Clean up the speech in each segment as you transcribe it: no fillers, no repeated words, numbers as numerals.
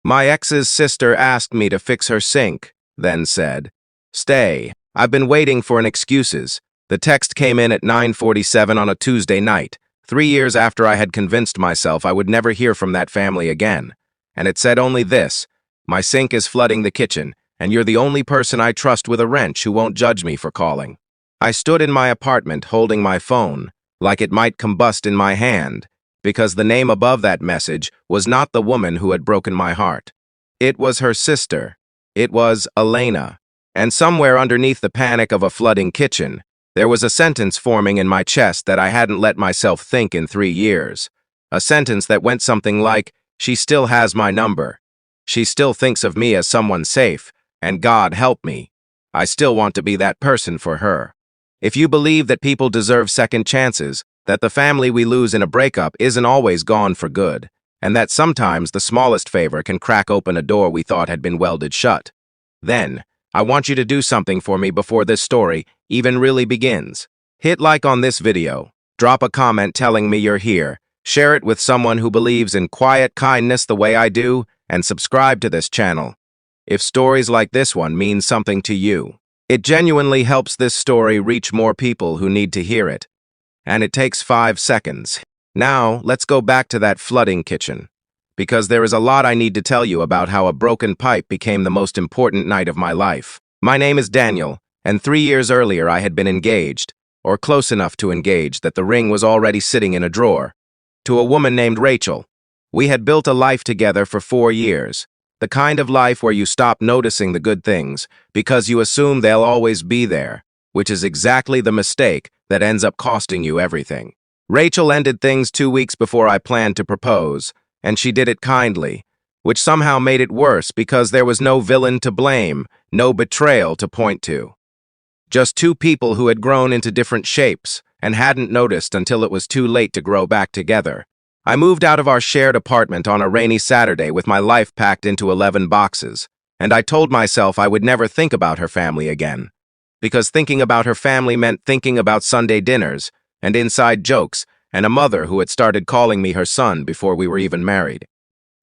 My ex's sister asked me to fix her sink, then said, "Stay. I've been waiting for an excuses." The text came in at 9:47 on a Tuesday night, 3 years after I had convinced myself I would never hear from that family again. And it said only this: "My sink is flooding the kitchen, and you're the only person I trust with a wrench who won't judge me for calling." I stood in my apartment holding my phone, like it might combust in my hand, because the name above that message was not the woman who had broken my heart. It was her sister. It was Elena. And somewhere underneath the panic of a flooding kitchen, there was a sentence forming in my chest that I hadn't let myself think in 3 years. A sentence that went something like, "She still has my number. She still thinks of me as someone safe, and God help me. I still want to be that person for her." If you believe that people deserve second chances, that the family we lose in a breakup isn't always gone for good, and that sometimes the smallest favor can crack open a door we thought had been welded shut, then I want you to do something for me before this story even really begins. Hit like on this video, drop a comment telling me you're here, share it with someone who believes in quiet kindness the way I do, and subscribe to this channel. If stories like this one mean something to you, it genuinely helps this story reach more people who need to hear it. And it takes 5 seconds. Now, let's go back to that flooding kitchen, because there is a lot I need to tell you about how a broken pipe became the most important night of my life. My name is Daniel, and 3 years earlier I had been engaged, or close enough to engaged that the ring was already sitting in a drawer, to a woman named Rachel. We had built a life together for 4 years, the kind of life where you stop noticing the good things because you assume they'll always be there, which is exactly the mistake that ends up costing you everything. Rachel ended things 2 weeks before I planned to propose, and she did it kindly, which somehow made it worse because there was no villain to blame, no betrayal to point to. Just two people who had grown into different shapes and hadn't noticed until it was too late to grow back together. I moved out of our shared apartment on a rainy Saturday with my life packed into 11 boxes, and I told myself I would never think about her family again, because thinking about her family meant thinking about Sunday dinners and inside jokes and a mother who had started calling me her son before we were even married.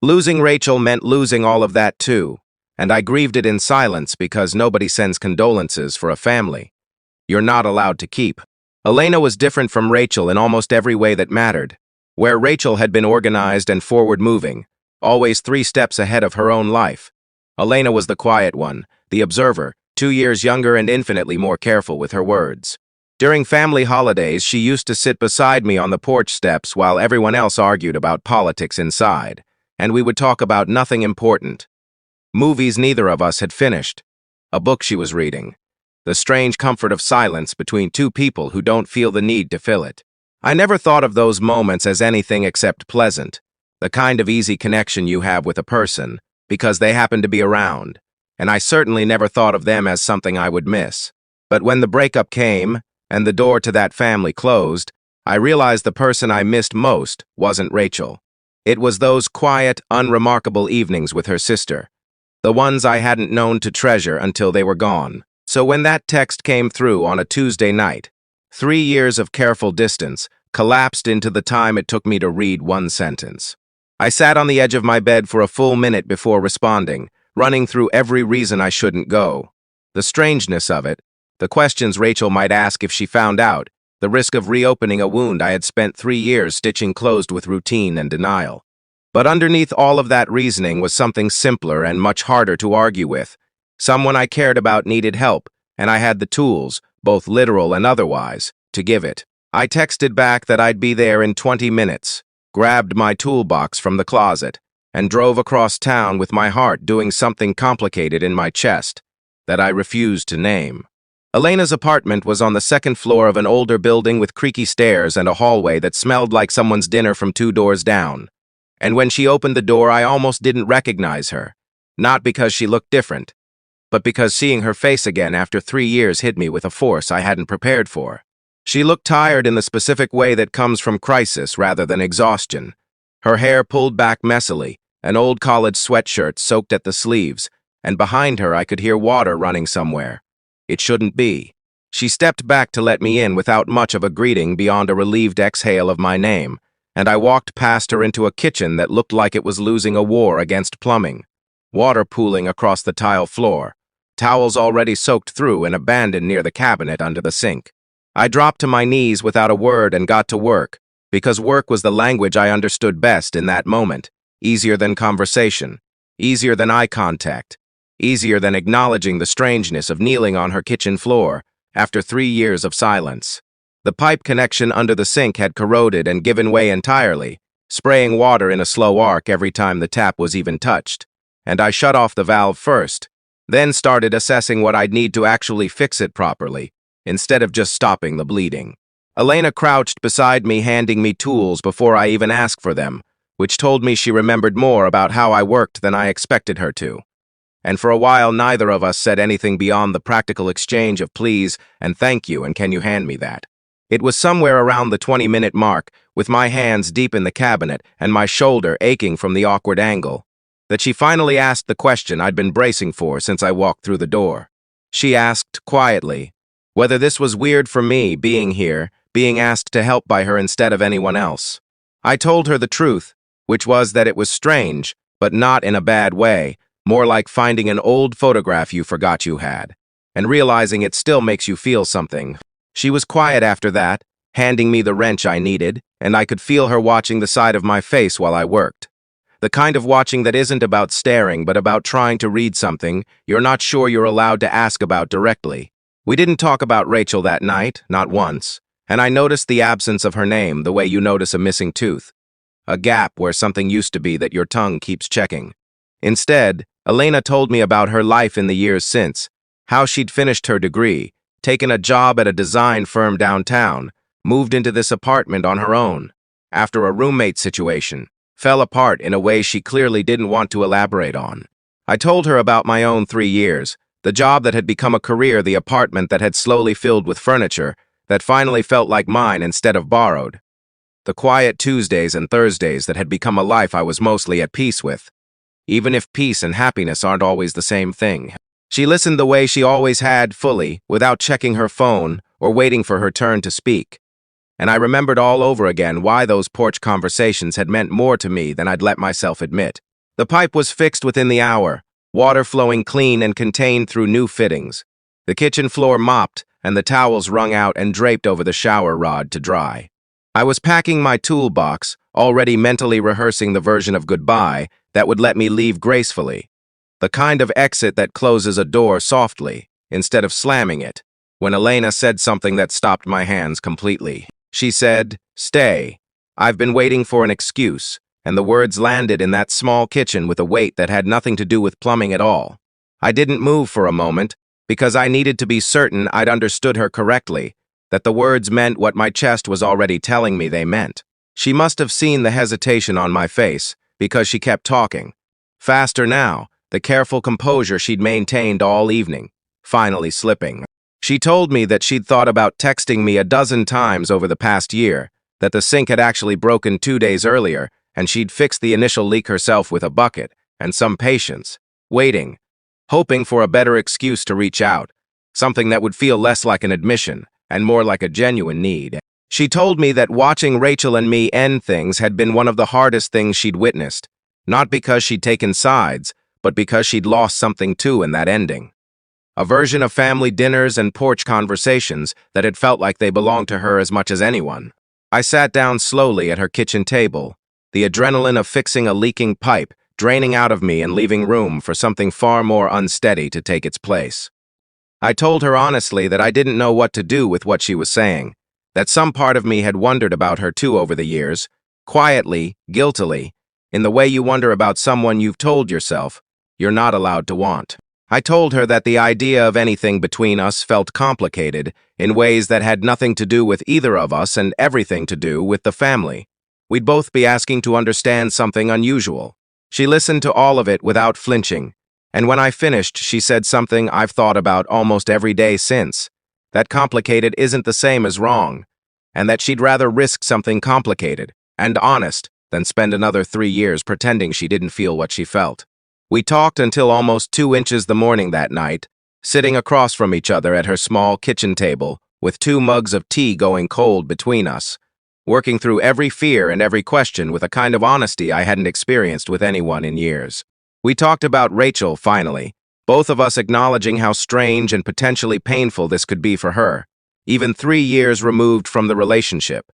Losing Rachel meant losing all of that too, and I grieved it in silence because nobody sends condolences for a family you're not allowed to keep. Elena was different from Rachel in almost every way that mattered. Where Rachel had been organized and forward-moving, always 3 steps ahead of her own life, Elena was the quiet one, the observer, 2 years younger and infinitely more careful with her words. During family holidays, she used to sit beside me on the porch steps while everyone else argued about politics inside, and we would talk about nothing important. Movies neither of us had finished. A book she was reading. The strange comfort of silence between two people who don't feel the need to fill it. I never thought of those moments as anything except pleasant, the kind of easy connection you have with a person, because they happen to be around, and I certainly never thought of them as something I would miss. But when the breakup came, and the door to that family closed, I realized the person I missed most wasn't Rachel. It was those quiet, unremarkable evenings with her sister, the ones I hadn't known to treasure until they were gone. So when that text came through on a Tuesday night, 3 years of careful distance collapsed into the time it took me to read one sentence. I sat on the edge of my bed for a full minute before responding, running through every reason I shouldn't go. The strangeness of it, the questions Rachel might ask if she found out, the risk of reopening a wound I had spent 3 years stitching closed with routine and denial. But underneath all of that reasoning was something simpler and much harder to argue with. Someone I cared about needed help, and I had the tools, both literal and otherwise, to give it. I texted back that I'd be there in 20 minutes, grabbed my toolbox from the closet, and drove across town with my heart doing something complicated in my chest that I refused to name. Elena's apartment was on the 2nd floor of an older building with creaky stairs and a hallway that smelled like someone's dinner from 2 doors down. And when she opened the door, I almost didn't recognize her. Not because she looked different, but because seeing her face again after 3 years hit me with a force I hadn't prepared for. She looked tired in the specific way that comes from crisis rather than exhaustion. Her hair pulled back messily, an old college sweatshirt soaked at the sleeves, and behind her I could hear water running somewhere. It shouldn't be. She stepped back to let me in without much of a greeting beyond a relieved exhale of my name, and I walked past her into a kitchen that looked like it was losing a war against plumbing. Water pooling across the tile floor, towels already soaked through and abandoned near the cabinet under the sink. I dropped to my knees without a word and got to work, because work was the language I understood best in that moment, easier than conversation, easier than eye contact, easier than acknowledging the strangeness of kneeling on her kitchen floor after 3 years of silence. The pipe connection under the sink had corroded and given way entirely, spraying water in a slow arc every time the tap was even touched, and I shut off the valve first, then started assessing what I'd need to actually fix it properly, instead of just stopping the bleeding. Elena crouched beside me, handing me tools before I even asked for them, which told me she remembered more about how I worked than I expected her to. And for a while, neither of us said anything beyond the practical exchange of please and thank you and can you hand me that. It was somewhere around the 20-minute mark, with my hands deep in the cabinet and my shoulder aching from the awkward angle, that she finally asked the question I'd been bracing for since I walked through the door. She asked, quietly, whether this was weird for me, being here, being asked to help by her instead of anyone else. I told her the truth, which was that it was strange, but not in a bad way, more like finding an old photograph you forgot you had, and realizing it still makes you feel something. She was quiet after that, handing me the wrench I needed, and I could feel her watching the side of my face while I worked. The kind of watching that isn't about staring, but about trying to read something you're not sure you're allowed to ask about directly. We didn't talk about Rachel that night, not once, and I noticed the absence of her name the way you notice a missing tooth, a gap where something used to be that your tongue keeps checking. Instead, Elena told me about her life in the years since, how she'd finished her degree, taken a job at a design firm downtown, moved into this apartment on her own, after a roommate situation, fell apart in a way she clearly didn't want to elaborate on. I told her about my own 3 years, the job that had become a career, the apartment that had slowly filled with furniture, that finally felt like mine instead of borrowed, the quiet Tuesdays and Thursdays that had become a life I was mostly at peace with, even if peace and happiness aren't always the same thing. She listened the way she always had, fully, without checking her phone or waiting for her turn to speak. And I remembered all over again why those porch conversations had meant more to me than I'd let myself admit. The pipe was fixed within the hour, water flowing clean and contained through new fittings, the kitchen floor mopped, and the towels wrung out and draped over the shower rod to dry. I was packing my toolbox, already mentally rehearsing the version of goodbye that would let me leave gracefully, the kind of exit that closes a door softly, instead of slamming it, when Elena said something that stopped my hands completely. She said, "Stay. I've been waiting for an excuse," and the words landed in that small kitchen with a weight that had nothing to do with plumbing at all. I didn't move for a moment, because I needed to be certain I'd understood her correctly, that the words meant what my chest was already telling me they meant. She must have seen the hesitation on my face, because she kept talking. Faster now, the careful composure she'd maintained all evening, finally slipping. She told me that she'd thought about texting me a dozen times over the past year, that the sink had actually broken 2 days earlier, and she'd fixed the initial leak herself with a bucket, and some patience, waiting, hoping for a better excuse to reach out, something that would feel less like an admission and more like a genuine need. She told me that watching Rachel and me end things had been one of the hardest things she'd witnessed, not because she'd taken sides, but because she'd lost something too in that ending. A version of family dinners and porch conversations that had felt like they belonged to her as much as anyone. I sat down slowly at her kitchen table, the adrenaline of fixing a leaking pipe draining out of me and leaving room for something far more unsteady to take its place. I told her honestly that I didn't know what to do with what she was saying, that some part of me had wondered about her too over the years, quietly, guiltily, in the way you wonder about someone you've told yourself you're not allowed to want. I told her that the idea of anything between us felt complicated in ways that had nothing to do with either of us and everything to do with the family. We'd both be asking to understand something unusual. She listened to all of it without flinching, and when I finished, she said something I've thought about almost every day since, that complicated isn't the same as wrong, and that she'd rather risk something complicated and honest than spend another 3 years pretending she didn't feel what she felt. We talked until almost 2 inches the morning that night, sitting across from each other at her small kitchen table, with 2 mugs of tea going cold between us, working through every fear and every question with a kind of honesty I hadn't experienced with anyone in years. We talked about Rachel, finally, both of us acknowledging how strange and potentially painful this could be for her, even 3 years removed from the relationship,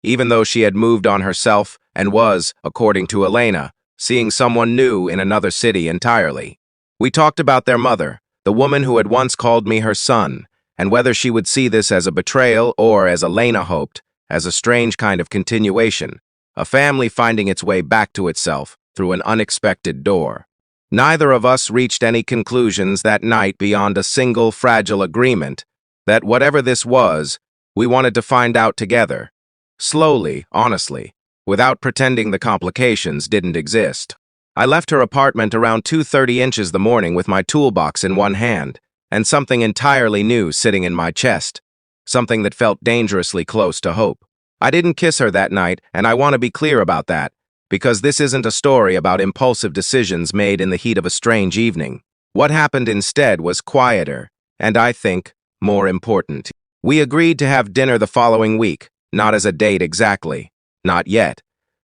even though she had moved on herself and was, according to Elena, seeing someone new in another city entirely. We talked about their mother, the woman who had once called me her son, and whether she would see this as a betrayal or, as Elena hoped, as a strange kind of continuation, a family finding its way back to itself through an unexpected door. Neither of us reached any conclusions that night beyond a single fragile agreement that whatever this was, we wanted to find out together. Slowly, honestly, without pretending the complications didn't exist. I left her apartment around 2:30 inches the morning with my toolbox in one hand and something entirely new sitting in my chest, something that felt dangerously close to hope. I didn't kiss her that night, and I want to be clear about that, because this isn't a story about impulsive decisions made in the heat of a strange evening. What happened instead was quieter, and I think, more important. We agreed to have dinner the following week, not as a date exactly, not yet,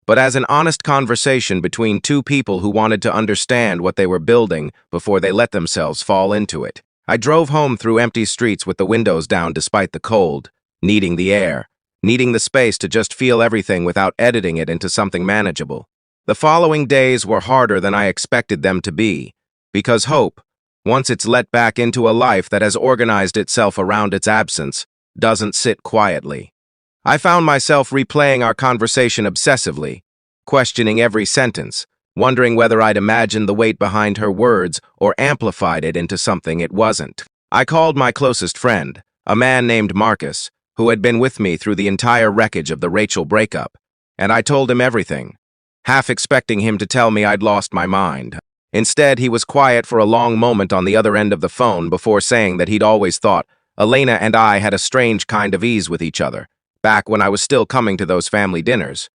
but as an honest conversation between two people who wanted to understand what they were building before they let themselves fall into it. I drove home through empty streets with the windows down despite the cold, needing the air, needing the space to just feel everything without editing it into something manageable. The following days were harder than I expected them to be, because hope, once it's let back into a life that has organized itself around its absence, doesn't sit quietly. I found myself replaying our conversation obsessively, questioning every sentence, wondering whether I'd imagined the weight behind her words or amplified it into something it wasn't. I called my closest friend, a man named Marcus, who had been with me through the entire wreckage of the Rachel breakup, and I told him everything, half expecting him to tell me I'd lost my mind. Instead, he was quiet for a long moment on the other end of the phone before saying that he'd always thought Elena and I had a strange kind of ease with each other, back when I was still coming to those family dinners,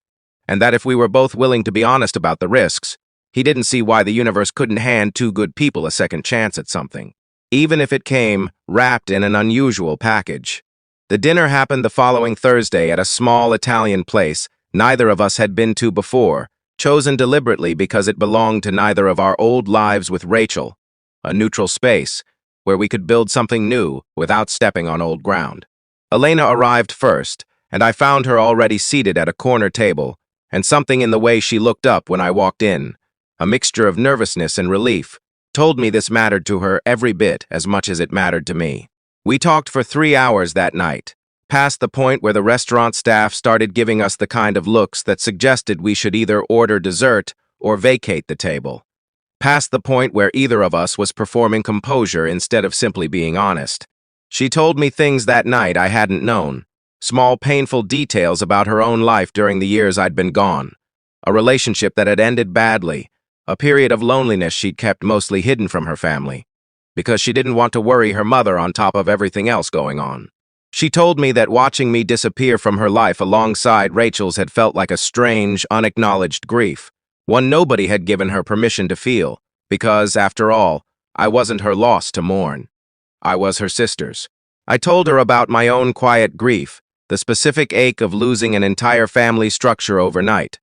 and that if we were both willing to be honest about the risks, he didn't see why the universe couldn't hand two good people a second chance at something, even if it came wrapped in an unusual package. The dinner happened the following Thursday at a small Italian place neither of us had been to before, chosen deliberately because it belonged to neither of our old lives with Rachel, a neutral space where we could build something new without stepping on old ground. Elena arrived first, and I found her already seated at a corner table, and something in the way she looked up when I walked in, a mixture of nervousness and relief, told me this mattered to her every bit as much as it mattered to me. We talked for 3 hours that night, past the point where the restaurant staff started giving us the kind of looks that suggested we should either order dessert or vacate the table, past the point where either of us was performing composure instead of simply being honest. She told me things that night I hadn't known, small painful details about her own life during the years I'd been gone, a relationship that had ended badly, a period of loneliness she'd kept mostly hidden from her family, because she didn't want to worry her mother on top of everything else going on. She told me that watching me disappear from her life alongside Rachel's had felt like a strange, unacknowledged grief, one nobody had given her permission to feel, because, after all, I wasn't her loss to mourn. I was her sister's. I told her about my own quiet grief, the specific ache of losing an entire family structure overnight,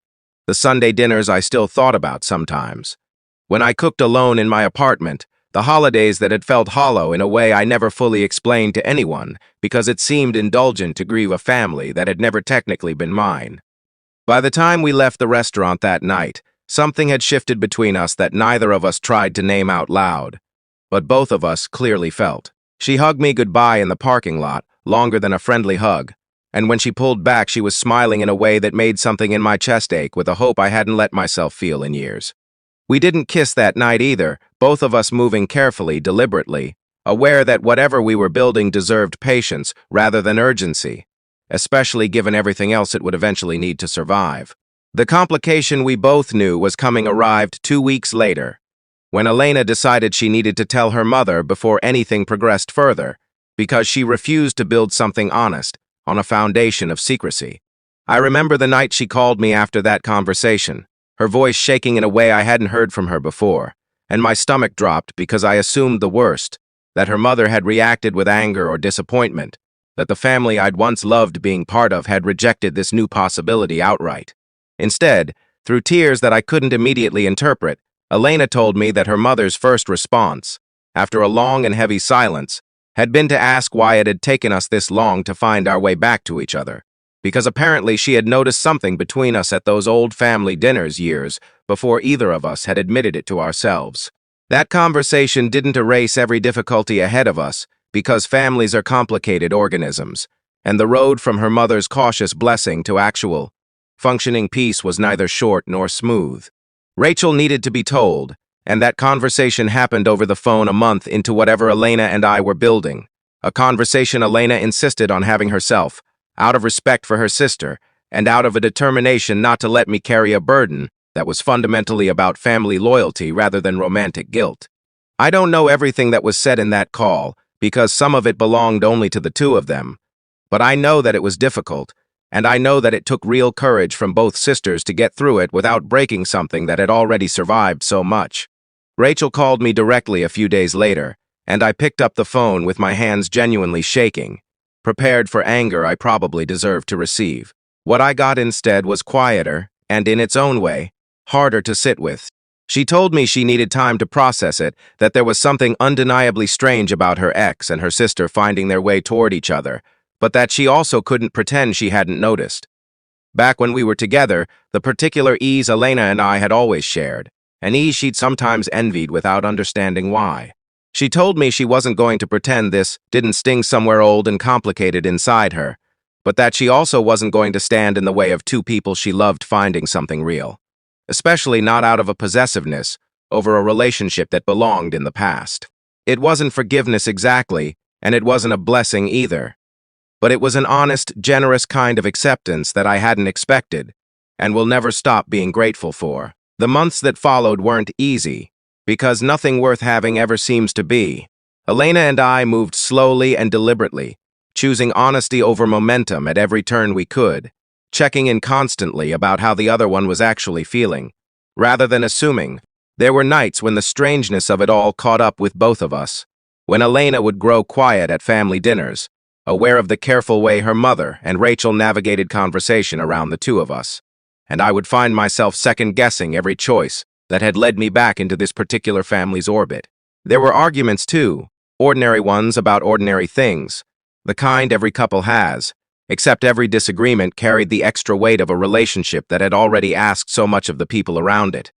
the Sunday dinners I still thought about sometimes, when I cooked alone in my apartment, the holidays that had felt hollow in a way I never fully explained to anyone because it seemed indulgent to grieve a family that had never technically been mine. By the time we left the restaurant that night, something had shifted between us that neither of us tried to name out loud, but both of us clearly felt. She hugged me goodbye in the parking lot, longer than a friendly hug, and when she pulled back she was smiling in a way that made something in my chest ache with a hope I hadn't let myself feel in years. We didn't kiss that night either, both of us moving carefully, deliberately, aware that whatever we were building deserved patience rather than urgency, especially given everything else it would eventually need to survive. The complication we both knew was coming arrived 2 weeks later, when Elena decided she needed to tell her mother before anything progressed further, because she refused to build something honest on a foundation of secrecy. I remember the night she called me after that conversation, her voice shaking in a way I hadn't heard from her before, and my stomach dropped because I assumed the worst, that her mother had reacted with anger or disappointment, that the family I'd once loved being part of had rejected this new possibility outright. Instead, through tears that I couldn't immediately interpret, Elena told me that her mother's first response, after a long and heavy silence, had been to ask why it had taken us this long to find our way back to each other, because apparently she had noticed something between us at those old family dinners years before either of us had admitted it to ourselves. That conversation didn't erase every difficulty ahead of us, because families are complicated organisms, and the road from her mother's cautious blessing to actual, functioning peace was neither short nor smooth. Rachel needed to be told, and that conversation happened over the phone a month into whatever Elena and I were building, a conversation Elena insisted on having herself, out of respect for her sister, and out of a determination not to let me carry a burden that was fundamentally about family loyalty rather than romantic guilt. I don't know everything that was said in that call, because some of it belonged only to the two of them, but I know that it was difficult, and I know that it took real courage from both sisters to get through it without breaking something that had already survived so much. Rachel called me directly a few days later, and I picked up the phone with my hands genuinely shaking, prepared for anger I probably deserved to receive. What I got instead was quieter, and in its own way, harder to sit with. She told me she needed time to process it, that there was something undeniably strange about her ex and her sister finding their way toward each other, but that she also couldn't pretend she hadn't noticed. Back when we were together, the particular ease Elena and I had always shared, an ease she'd sometimes envied without understanding why. She told me she wasn't going to pretend this didn't sting somewhere old and complicated inside her, but that she also wasn't going to stand in the way of two people she loved finding something real, especially not out of a possessiveness over a relationship that belonged in the past. It wasn't forgiveness exactly, and it wasn't a blessing either. But it was an honest, generous kind of acceptance that I hadn't expected, and will never stop being grateful for. The months that followed weren't easy, because nothing worth having ever seems to be. Elena and I moved slowly and deliberately, choosing honesty over momentum at every turn we could, checking in constantly about how the other one was actually feeling, rather than assuming. There were nights when the strangeness of it all caught up with both of us, when Elena would grow quiet at family dinners, aware of the careful way her mother and Rachel navigated conversation around the two of us, and I would find myself second-guessing every choice that had led me back into this particular family's orbit. There were arguments, too, ordinary ones about ordinary things, the kind every couple has, except every disagreement carried the extra weight of a relationship that had already asked so much of the people around it.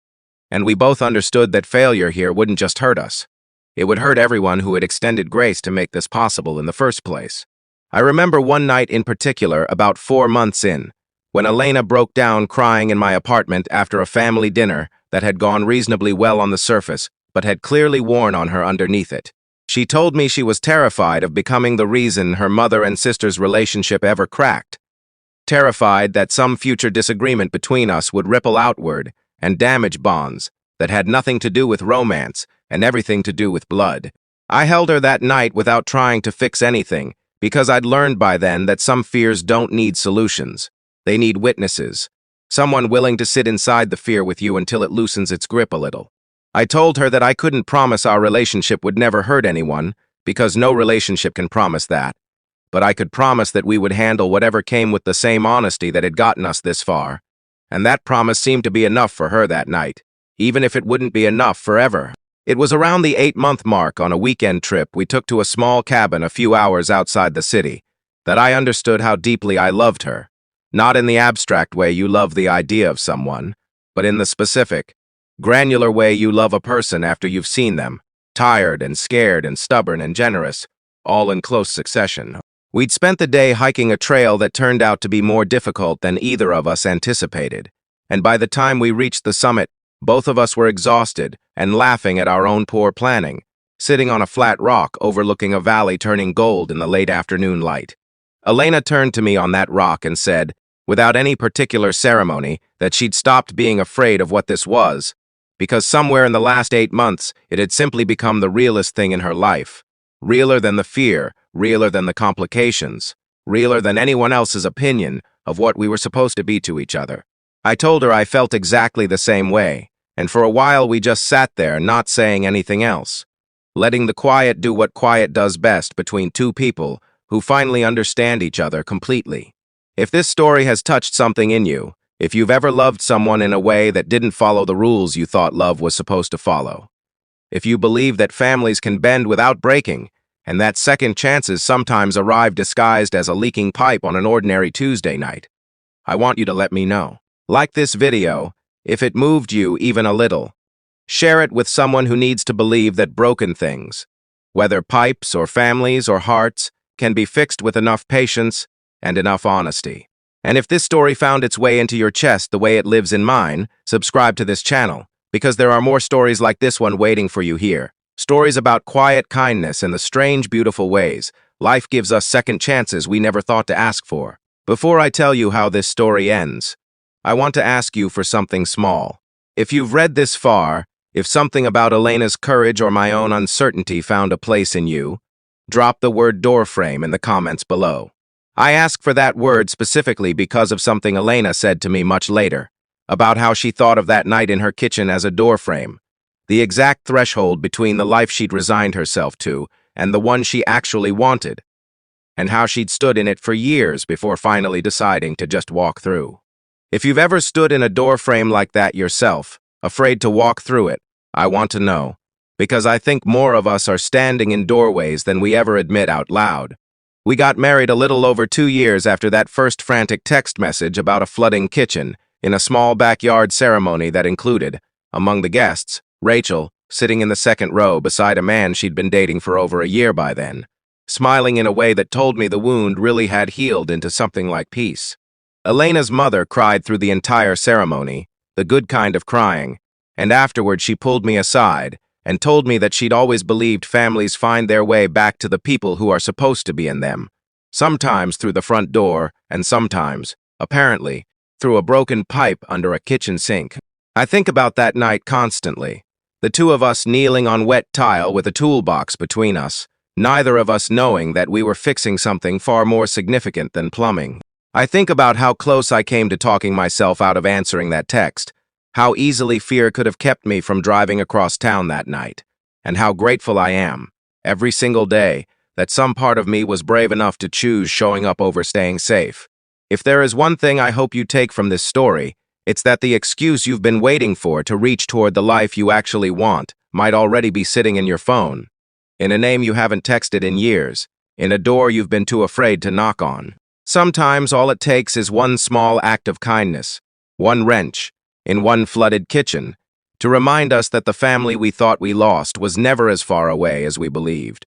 And we both understood that failure here wouldn't just hurt us. It would hurt everyone who had extended grace to make this possible in the first place. I remember one night in particular, about 4 months in, when Elena broke down crying in my apartment after a family dinner that had gone reasonably well on the surface, but had clearly worn on her underneath it. She told me she was terrified of becoming the reason her mother and sister's relationship ever cracked, terrified that some future disagreement between us would ripple outward and damage bonds that had nothing to do with romance and everything to do with blood. I held her that night without trying to fix anything, because I'd learned by then that some fears don't need solutions. They need witnesses, someone willing to sit inside the fear with you until it loosens its grip a little. I told her that I couldn't promise our relationship would never hurt anyone, because no relationship can promise that, but I could promise that we would handle whatever came with the same honesty that had gotten us this far, and that promise seemed to be enough for her that night, even if it wouldn't be enough forever. It was around the 8-month mark on a weekend trip we took to a small cabin a few hours outside the city that I understood how deeply I loved her, not in the abstract way you love the idea of someone, but in the specific, granular way you love a person after you've seen them, tired and scared and stubborn and generous, all in close succession. We'd spent the day hiking a trail that turned out to be more difficult than either of us anticipated, and by the time we reached the summit, both of us were exhausted and laughing at our own poor planning, sitting on a flat rock overlooking a valley turning gold in the late afternoon light. Elena turned to me on that rock and said, without any particular ceremony, that she'd stopped being afraid of what this was, because somewhere in the last 8 months it had simply become the realest thing in her life, realer than the fear, realer than the complications, realer than anyone else's opinion of what we were supposed to be to each other. I told her I felt exactly the same way, and for a while we just sat there not saying anything else, letting the quiet do what quiet does best between two people who finally understand each other completely. If this story has touched something in you, if you've ever loved someone in a way that didn't follow the rules you thought love was supposed to follow, if you believe that families can bend without breaking, and that second chances sometimes arrive disguised as a leaking pipe on an ordinary Tuesday night, I want you to let me know. Like this video, if it moved you even a little. Share it with someone who needs to believe that broken things, whether pipes or families or hearts, can be fixed with enough patience and enough honesty. And if this story found its way into your chest the way it lives in mine, subscribe to this channel, because there are more stories like this one waiting for you here. Stories about quiet kindness and the strange, beautiful ways life gives us second chances we never thought to ask for. Before I tell you how this story ends, I want to ask you for something small. If you've read this far, if something about Elena's courage or my own uncertainty found a place in you, drop the word doorframe in the comments below. I ask for that word specifically because of something Elena said to me much later, about how she thought of that night in her kitchen as a doorframe, the exact threshold between the life she'd resigned herself to and the one she actually wanted, and how she'd stood in it for years before finally deciding to just walk through. If you've ever stood in a doorframe like that yourself, afraid to walk through it, I want to know, because I think more of us are standing in doorways than we ever admit out loud. We got married a little over 2 years after that first frantic text message about a flooding kitchen in a small backyard ceremony that included, among the guests, Rachel, sitting in the second row beside a man she'd been dating for over a year by then, smiling in a way that told me the wound really had healed into something like peace. Elena's mother cried through the entire ceremony, the good kind of crying, and afterward she pulled me aside and told me that she'd always believed families find their way back to the people who are supposed to be in them, sometimes through the front door and sometimes, apparently, through a broken pipe under a kitchen sink. I think about that night constantly, the two of us kneeling on wet tile with a toolbox between us, neither of us knowing that we were fixing something far more significant than plumbing. I think about how close I came to talking myself out of answering that text, how easily fear could have kept me from driving across town that night, and how grateful I am, every single day, that some part of me was brave enough to choose showing up over staying safe. If there is one thing I hope you take from this story, it's that the excuse you've been waiting for to reach toward the life you actually want might already be sitting in your phone, in a name you haven't texted in years, in a door you've been too afraid to knock on. Sometimes all it takes is one small act of kindness, one wrench, in one flooded kitchen, to remind us that the family we thought we lost was never as far away as we believed.